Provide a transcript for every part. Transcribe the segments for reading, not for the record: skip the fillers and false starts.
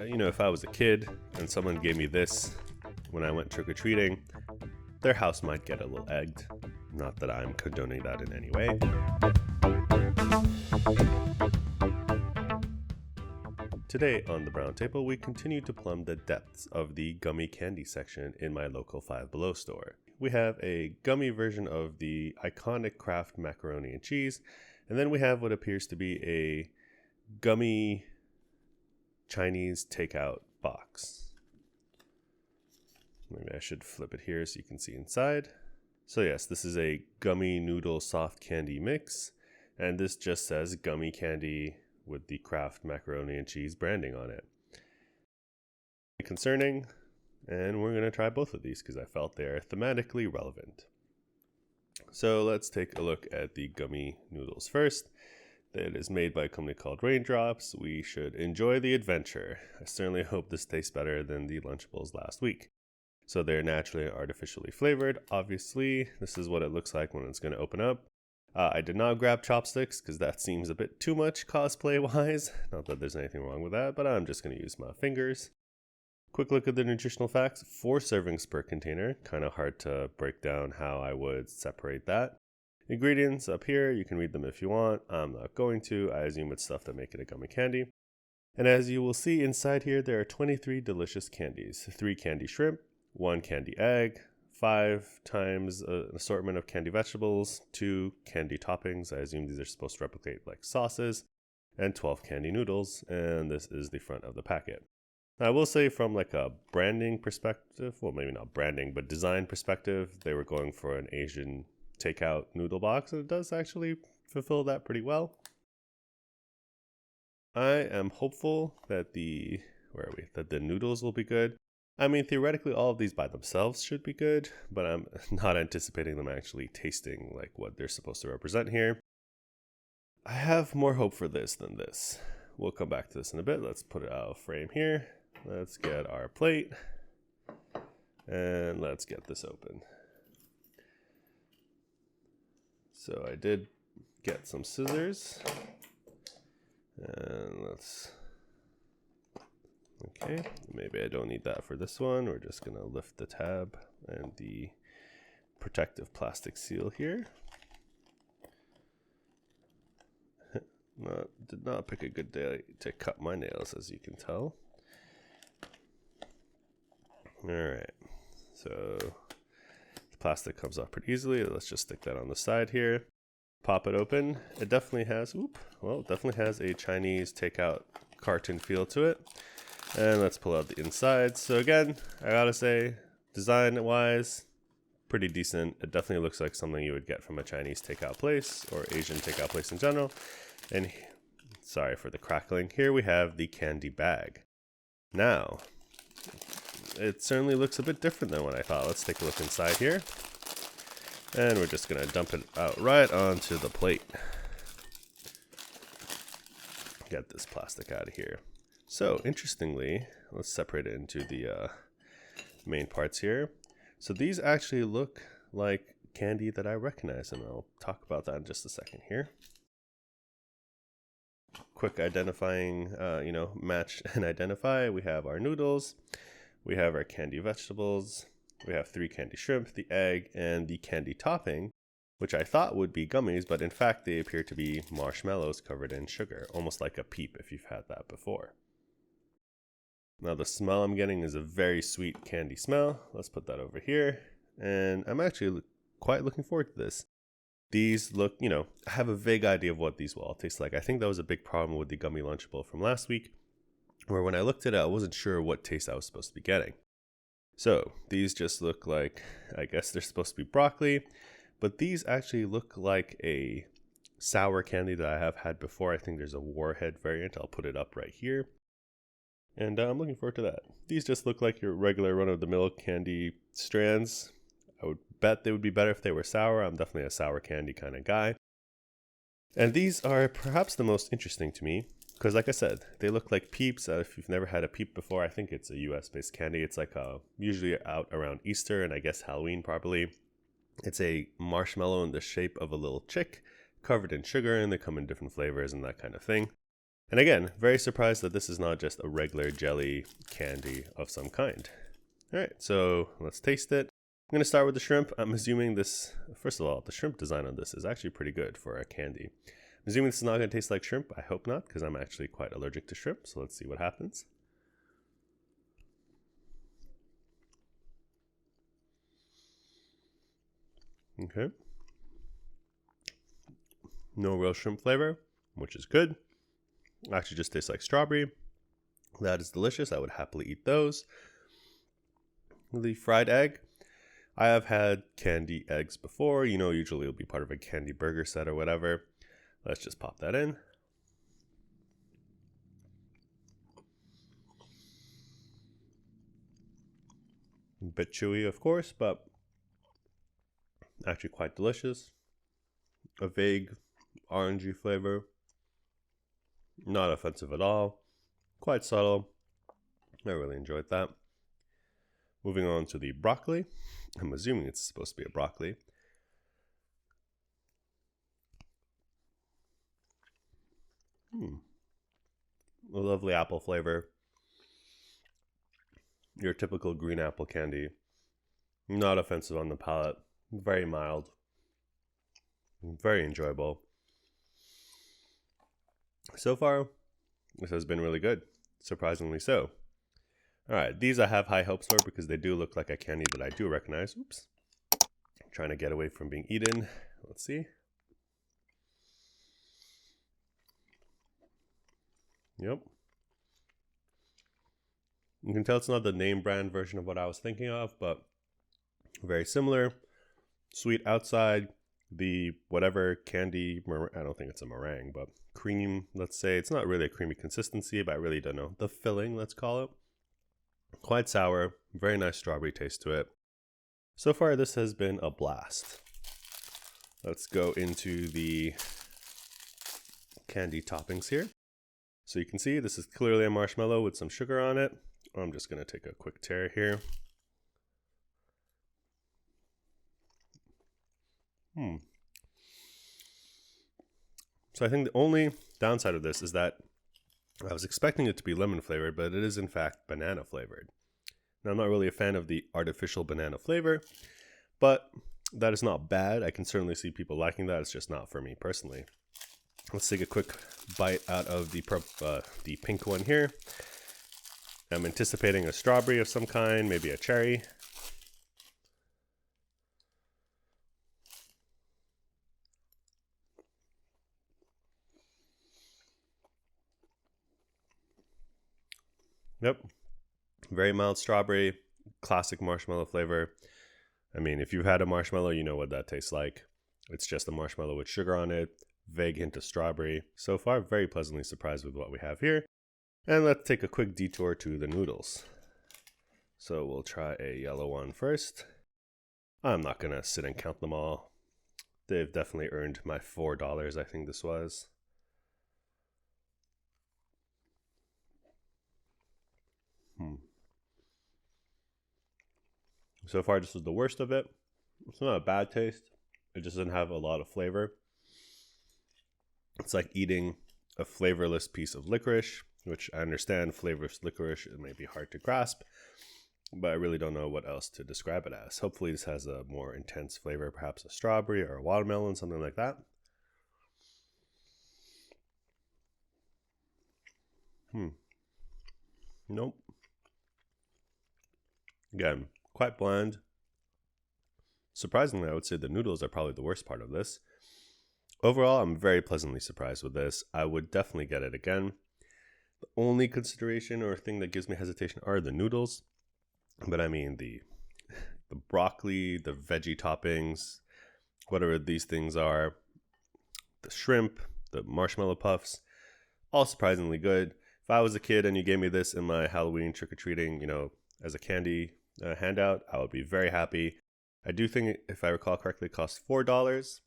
if I was a kid and someone gave me this when I went trick-or-treating, their house might get a little egged. Not that I'm condoning that in any way. Today on the Brown Table, we continue to plumb the depths of the gummy candy section in my local Five Below store. We have a gummy version of the iconic Kraft macaroni and cheese, and then we have what appears to be a gummy Chinese takeout box. Maybe I should flip it here so you can see inside. So yes, this is a gummy noodle soft candy mix, and this just says gummy candy with the Kraft macaroni and cheese branding on it. Concerning, and we're going to try both of these because I felt they are thematically relevant. So let's take a look at the gummy noodles first. It is made by a company called Raindrops. We should enjoy the adventure. I certainly hope this tastes better than the Lunchables last week. So they're naturally and artificially flavored. Obviously, this is what it looks like when it's going to open up. I did not grab chopsticks because that seems a bit too much cosplay-wise. Not that there's anything wrong with that, but I'm just going to use my fingers. Quick look at the nutritional facts. 4 servings per container. Kind of hard to break down how I would separate that. Ingredients up here, you can read them if you want. I'm not going to. I assume it's stuff that make it a gummy candy. And as you will see inside here, there are 23 delicious candies. 3 candy shrimp, 1 candy egg, 5 times an assortment of candy vegetables, 2 candy toppings. I assume these are supposed to replicate like sauces, and 12 candy noodles. And this is the front of the packet. Now, I will say from like a branding perspective, well, maybe not branding, but design perspective, they were going for an Asian takeout noodle box, and it does actually fulfill that pretty well. I am hopeful that the noodles will be good. I mean, theoretically, all of these by themselves should be good, but I'm not anticipating them actually tasting like what they're supposed to represent here. I have more hope for this than this. We'll come back to this in a bit. Let's put it out of frame here. Let's get our plate, and let's get this open. So I did get some scissors, and okay, maybe I don't need that for this one. We're just gonna lift the tab and the protective plastic seal here. Did not pick a good day to cut my nails, as you can tell. Alright, so plastic comes off pretty easily. Let's just stick that on the side here. Pop it open. It definitely has, a Chinese takeout carton feel to it. And let's pull out the inside. So again, I gotta say, design-wise, pretty decent. It definitely looks like something you would get from a Chinese takeout place or Asian takeout place in general. And sorry for the crackling. Here we have the candy bag. Now, it certainly looks a bit different than what I thought. Let's take a look inside here. And we're just going to dump it out right onto the plate. Get this plastic out of here. So, interestingly, let's separate it into the main parts here. So these actually look like candy that I recognize, and I'll talk about that in just a second here. Quick identifying, match and identify. We have our noodles. We have our candy vegetables, we have 3 candy shrimp, the egg, and the candy topping, which I thought would be gummies, but in fact they appear to be marshmallows covered in sugar, almost like a Peep if you've had that before. Now the smell I'm getting is a very sweet candy smell. Let's put that over here, and I'm actually quite looking forward to this. These look, I have a vague idea of what these will all taste like. I think that was a big problem with the gummy Lunchable from last week, where when I looked at it, I wasn't sure what taste I was supposed to be getting. So these just look like, I guess they're supposed to be broccoli, but these actually look like a sour candy that I have had before. I think there's a Warhead variant. I'll put it up right here. And I'm looking forward to that. These just look like your regular run-of-the-mill candy strands. I would bet they would be better if they were sour. I'm definitely a sour candy kind of guy. And these are perhaps the most interesting to me, because like I said, they look like Peeps. If you've never had a Peep before, I think it's a US-based candy. It's like usually out around Easter and I guess Halloween probably. It's a marshmallow in the shape of a little chick covered in sugar, and they come in different flavors and that kind of thing. And again, very surprised that this is not just a regular jelly candy of some kind. All right, so let's taste it. I'm going to start with the shrimp. I'm assuming this, first of all, the shrimp design on this is actually pretty good for a candy. I'm assuming this is not going to taste like shrimp. I hope not, because I'm actually quite allergic to shrimp. So let's see what happens. Okay. No real shrimp flavor, which is good. Actually just tastes like strawberry. That is delicious. I would happily eat those. The fried egg. I have had candy eggs before. You know, usually it'll be part of a candy burger set or whatever. Let's just pop that in. A bit chewy, of course, but actually quite delicious. A vague orangey flavor. Not offensive at all. Quite subtle. I really enjoyed that. Moving on to the broccoli. I'm assuming it's supposed to be a broccoli. A lovely apple flavor. Your typical green apple candy. Not offensive on the palate. Very mild. Very enjoyable. So far, this has been really good. Surprisingly so. Alright, these I have high hopes for because they do look like a candy that I do recognize. Oops. I'm trying to get away from being eaten. Let's see. Yep. You can tell it's not the name brand version of what I was thinking of, but very similar. Sweet outside. The whatever candy, I don't think it's a meringue, but cream, let's say. It's not really a creamy consistency, but I really don't know. The filling, let's call it. Quite sour. Very nice strawberry taste to it. So far, this has been a blast. Let's go into the candy toppings here. So you can see this is clearly a marshmallow with some sugar on it. I'm just going to take a quick tear here. So I think the only downside of this is that I was expecting it to be lemon flavored, but it is in fact banana flavored. Now I'm not really a fan of the artificial banana flavor, but that is not bad. I can certainly see people liking that. It's just not for me personally. Let's take a quick bite out of the pink one here. I'm anticipating a strawberry of some kind, maybe a cherry. Yep. Very mild strawberry, classic marshmallow flavor. I mean, if you've had a marshmallow, you know what that tastes like. It's just a marshmallow with sugar on it, vague hint of strawberry. So far, very pleasantly surprised with what we have here. And let's take a quick detour to the noodles. So we'll try a yellow one first. I'm not going to sit and count them all. They've definitely earned my $4, I think this was. So far, this is the worst of it. It's not a bad taste. It just doesn't have a lot of flavor. It's like eating a flavorless piece of licorice, which I understand flavorless licorice, it may be hard to grasp, but I really don't know what else to describe it as. Hopefully this has a more intense flavor, perhaps a strawberry or a watermelon, something like that. Nope. Again, quite bland. Surprisingly, I would say the noodles are probably the worst part of this. Overall, I'm very pleasantly surprised with this. I would definitely get it again. The only consideration or thing that gives me hesitation are the noodles. But I mean, the broccoli, the veggie toppings, whatever these things are, the shrimp, the marshmallow puffs, all surprisingly good. If I was a kid and you gave me this in my Halloween trick-or-treating, as a candy handout, I would be very happy. I do think, if I recall correctly, it costs $4.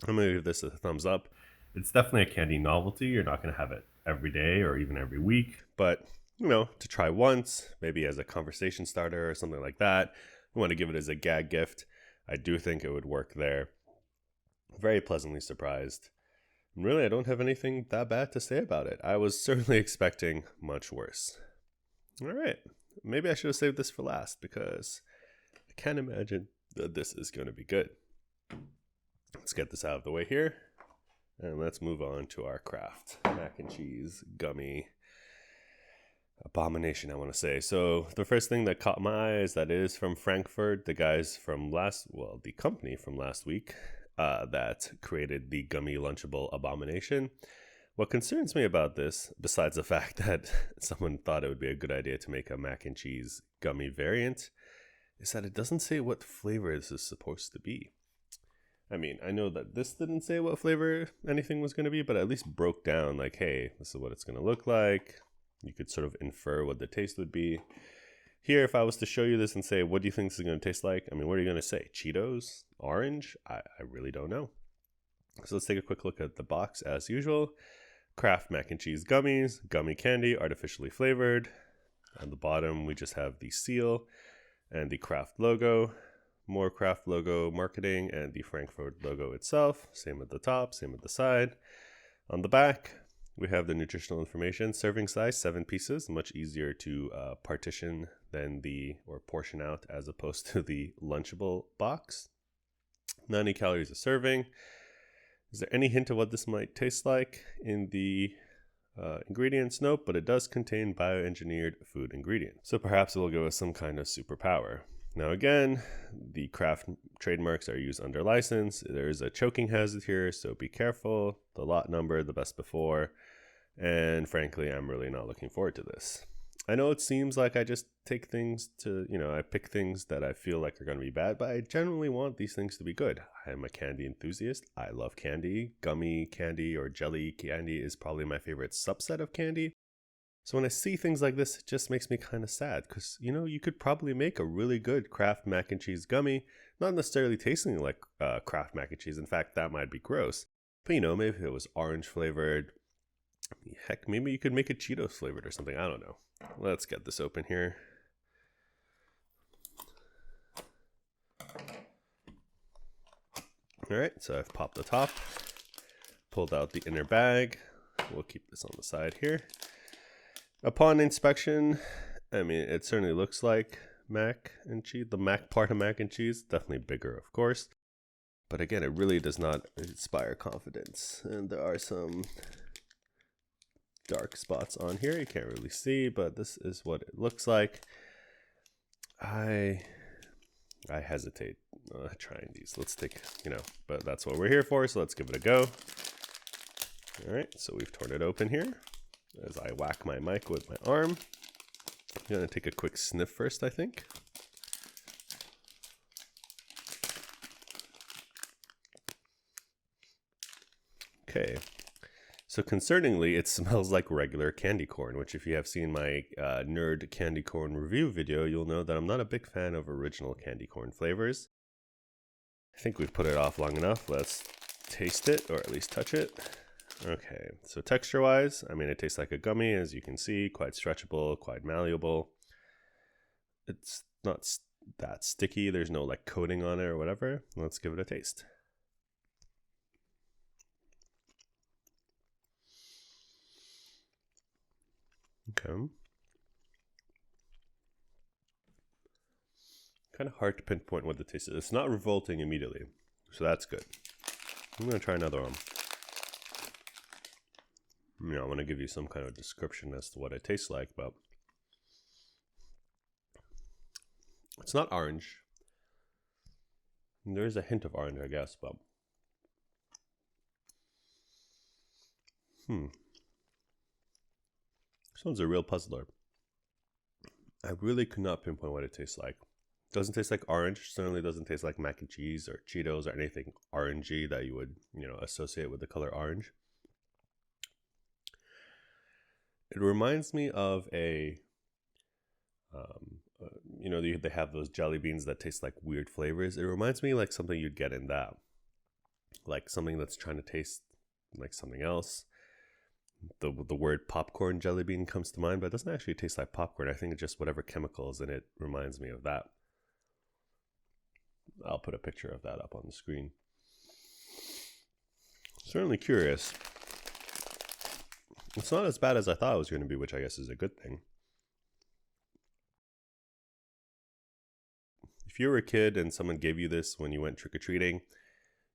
I'm going to give this a thumbs up. It's definitely a candy novelty. You're not going to have it every day or even every week, but to try once, maybe as a conversation starter or something like that. You want to give it as a gag gift. I do think it would work there. Very pleasantly surprised. Really, I don't have anything that bad to say about it. I was certainly expecting much worse. All right, maybe I should have saved this for last because I can't imagine that this is going to be good. Let's get this out of the way here, and let's move on to our Kraft mac and cheese gummy abomination, I want to say. So the first thing that caught my eye is that it is from Frankfurt, the guys from the company from last week that created the gummy Lunchable abomination. What concerns me about this, besides the fact that someone thought it would be a good idea to make a mac and cheese gummy variant, is that it doesn't say what flavor this is supposed to be. I mean, I know that this didn't say what flavor anything was going to be, but at least broke down like, hey, this is what it's going to look like. You could sort of infer what the taste would be. Here, if I was to show you this and say, what do you think this is going to taste like? I mean, what are you going to say? Cheetos? Orange? I really don't know. So let's take a quick look at the box as usual. Kraft mac and cheese gummies, gummy candy, artificially flavored. On the bottom, we just have the seal and the Kraft logo. More Kraft logo marketing and the Frankfurt logo itself. Same at the top, same at the side. On the back, we have the nutritional information. Serving size, 7 pieces. Much easier to partition than or portion out as opposed to the Lunchable box. 90 calories a serving. Is there any hint of what this might taste like in the ingredients? Nope, but it does contain bioengineered food ingredients. So perhaps it will give us some kind of superpower. Now again, the Kraft trademarks are used under license. There is a choking hazard here, so be careful. The lot number, the best before. And frankly, I'm really not looking forward to this. I know it seems like I just take things to, I pick things that I feel like are going to be bad, but I generally want these things to be good. I am a candy enthusiast. I love candy. Gummy candy or jelly candy is probably my favorite subset of candy. So when I see things like this, it just makes me kind of sad because, you could probably make a really good Kraft mac and cheese gummy, not necessarily tasting like Kraft mac and cheese. In fact, that might be gross. But, maybe if it was orange flavored, heck, maybe you could make it Cheetos flavored or something. I don't know. Let's get this open here. All right, so I've popped the top, pulled out the inner bag. We'll keep this on the side here. Upon inspection, I mean, it certainly looks like mac and cheese. The mac part of mac and cheese, definitely bigger, of course. But again, it really does not inspire confidence. And there are some dark spots on here you can't really see, but this is what it looks like. I hesitate trying these. Let's take, but that's what we're here for, so let's give it a go. All right, so we've torn it open here. As I whack my mic with my arm, I'm gonna take a quick sniff first, I think. Okay. So concerningly, it smells like regular candy corn, which if you have seen my nerd candy corn review video, you'll know that I'm not a big fan of original candy corn flavors. I think we've put it off long enough. Let's taste it, or at least touch it. Okay, so texture-wise, I mean, it tastes like a gummy, as you can see, quite stretchable, quite malleable. It's not that sticky. There's no like coating on it or whatever. Let's give it a taste. Okay. Kind of hard to pinpoint what the taste is. It's not revolting immediately, so that's good. I'm going to try another one. I want to give you some kind of description as to what it tastes like, but it's not orange. There is a hint of orange, I guess, but this one's a real puzzler. I really could not pinpoint what it tastes like. It doesn't taste like orange. Certainly doesn't taste like mac and cheese or Cheetos or anything orangey that you would, associate with the color orange. It reminds me of they have those jelly beans that taste like weird flavors. It reminds me like something you'd get in that. Like something that's trying to taste like something else. The word popcorn jelly bean comes to mind, but it doesn't actually taste like popcorn. I think it's just whatever chemicals in it reminds me of that. I'll put a picture of that up on the screen. Certainly curious. It's not as bad as I thought it was going to be, which I guess is a good thing. If you were a kid and someone gave you this when you went trick-or-treating,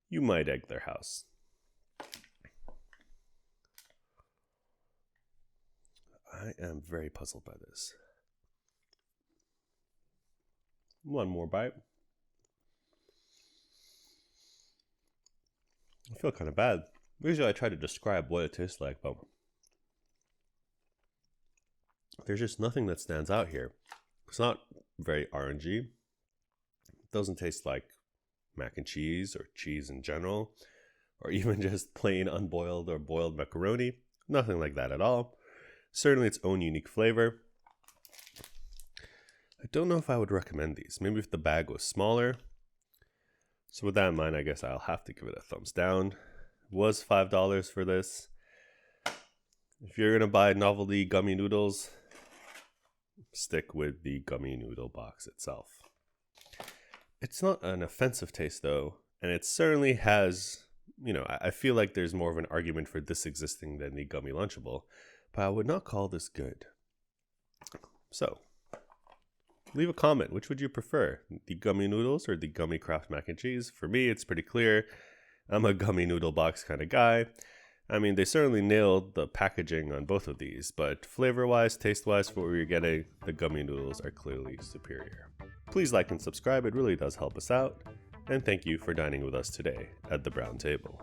you might egg their house. I am very puzzled by this. One more bite. I feel kind of bad. Usually I try to describe what it tastes like, but there's just nothing that stands out here. It's not very orangey. It doesn't taste like mac and cheese or cheese in general, or even just plain unboiled or boiled macaroni. Nothing like that at all. Certainly its own unique flavor. I don't know if I would recommend these. Maybe if the bag was smaller. So with that in mind, I guess I'll have to give it a thumbs down. It was $5 for this. If you're going to buy novelty gummy noodles, stick with the gummy noodle box itself. It's not an offensive taste though, and it certainly has, I feel like there's more of an argument for this existing than the gummy Lunchable, but I would not call this good. So, leave a comment. Which would you prefer? The gummy noodles or the Gummy Kraft mac and cheese? For me, it's pretty clear. I'm a gummy noodle box kind of guy. I mean, they certainly nailed the packaging on both of these, but flavor-wise, taste-wise, for what you're getting, the gummy noodles are clearly superior. Please like and subscribe. It really does help us out. And thank you for dining with us today at the Brown Table.